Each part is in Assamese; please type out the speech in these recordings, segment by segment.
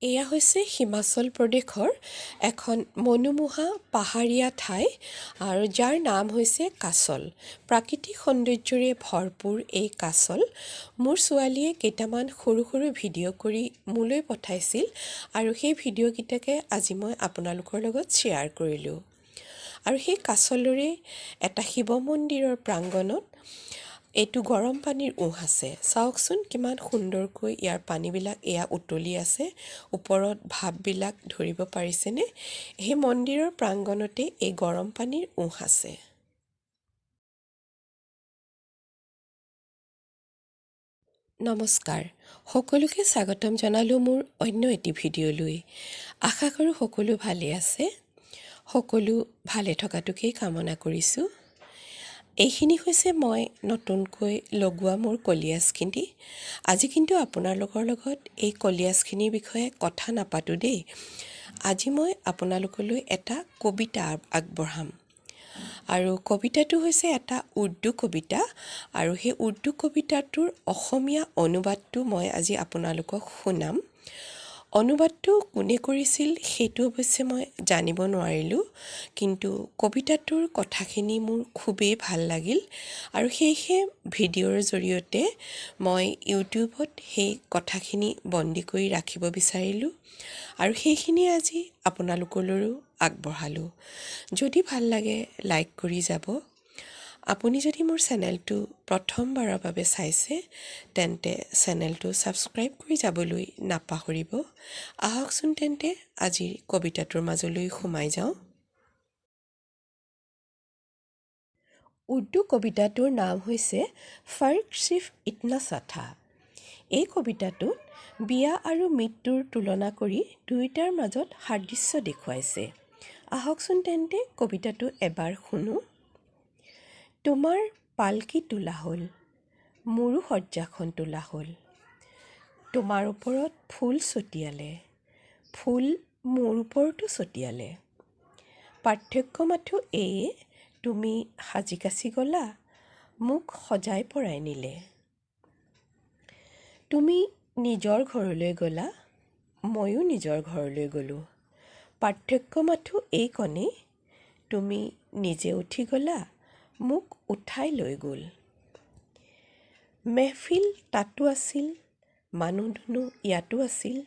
এয়া হৈছে হিমাচল প্ৰদেশৰ এখন মনোমোহা পাহাৰীয়া ঠাই আৰু যাৰ নাম হৈছে কাছল। প্ৰাকৃতিক সৌন্দৰ্যৰে ভৰপূৰ এই কাছল। মোৰ ছোৱালীয়ে কেইটামান সৰু সৰু ভিডিঅ' কৰি মোলৈ পঠাইছিল আৰু সেই ভিডিঅ'কেইটাকে আজি মই আপোনালোকৰ লগত শ্বেয়াৰ কৰিলোঁ। আৰু সেই কাছলৰে এটা শিৱ মন্দিৰৰ প্ৰাংগণত এইটো গৰম পানীৰ উঁহ আছে। চাওকচোন কিমান সুন্দৰকৈ ইয়াৰ পানীবিলাক এয়া উতলি আছে। ওপৰত ভাপবিলাক ধৰিব পাৰিছেনে? সেই মন্দিৰৰ প্ৰাংগণতে এই গৰম পানীৰ উঁহ আছে। নমস্কাৰ, সকলোকে স্বাগতম জনালোঁ মোৰ অন্য এটি ভিডিঅ'লৈ। আশা কৰোঁ সকলো ভালে আছে। সকলো ভালে থকাটোকেই কামনা কৰিছোঁ। এইখিনি হৈছে মই নতুনকৈ লগোৱা মোৰ কলিয়াছখিনি। আজি কিন্তু আপোনালোকৰ লগত এই কলিয়াছখিনিৰ বিষয়ে কথা নাপাতোঁ দেই। আজি মই আপোনালোকলৈ এটা কবিতা আগবঢ়াম। আৰু কবিতাটো হৈছে এটা উৰ্দু কবিতা আৰু সেই উৰ্দু কবিতাটোৰ অসমীয়া অনুবাদটো মই আজি আপোনালোকক শুনাম। অনুবাদটো কোনে কৰিছিল সেইটো অৱশ্যে মই জানিব নোৱাৰিলোঁ, কিন্তু কবিতাটোৰ কথাখিনি মোৰ খুবেই ভাল লাগিল আৰু সেয়েহে ভিডিঅ'ৰ জৰিয়তে মই ইউটিউবত সেই কথাখিনি বন্দী কৰি ৰাখিব বিচাৰিলোঁ আৰু সেইখিনি আজি আপোনালোকলৈও আগবঢ়ালোঁ। যদি ভাল লাগে লাইক কৰি যাব। আপুনি যদি মোৰ চেনেলটো প্ৰথমবাৰৰ বাবে চাইছে তেন্তে চেনেলটো ছাবস্ক্ৰাইব কৰি যাবলৈ নাপাহৰিব। আহকচোন তেন্তে আজিৰ কবিতাটোৰ মাজলৈ সোমাই যাওঁ। উৰ্দু কবিতাটোৰ নাম হৈছে ফৰ্ক সিৰ্ফ ইতনা সা থা। এই কবিতাটোত বিয়া আৰু মৃত্যুৰ তুলনা কৰি দুয়োটাৰ মাজত সাদৃশ্য দেখুৱাইছে। আহকচোন তেন্তে কবিতাটো এবাৰ শুনো। তোমাৰ পালকি তোলা হ'ল, মোৰো শয্যাখন তোলা হ'ল। তোমাৰ ওপৰত ফুল ছটিয়ালে, ফুল মোৰ ওপৰতো ছটিয়ালে। পাৰ্থক্য মাথো এয়ে, তুমি সাজি কাচি গ'লা, মোক সজাই পৰাই নিলে। তুমি নিজৰ ঘৰলৈ গ'লা, ময়ো নিজৰ ঘৰলৈ গ'লোঁ। পাৰ্থক্য মাথো এইকণেই, তুমি নিজে উঠি গ'লা, মোক উঠাই লৈ গ'ল। মেহফিল তাতো আছিল, মানুহ দুনুহ ইয়াতো আছিল।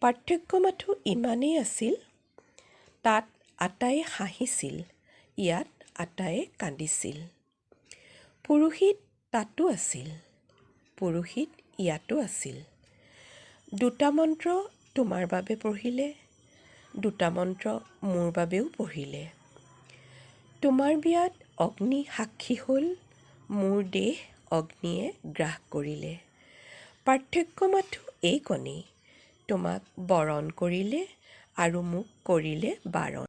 পাৰ্থক্য মাথো ইমানেই আছিল, তাত আটায়ে হাঁহিছিল, ইয়াত আটায়ে কান্দিছিল। পুৰোহিত তাতো আছিল, পুৰোহিত ইয়াতো আছিল। দুটা মন্ত্ৰ তোমাৰ বাবে পঢ়িলে, দুটা মন্ত্ৰ মোৰ বাবেও পঢ়িলে। তোমাৰ বিয়াত অগ্নি সাক্ষী হ'ল, মোৰ দেহ অগ্নিয়ে গ্ৰাস কৰিলে। পাৰ্থক্য মাথো এইকণেই, তোমাক বৰণ কৰিলে আৰু মোক কৰিলে বাৰণ।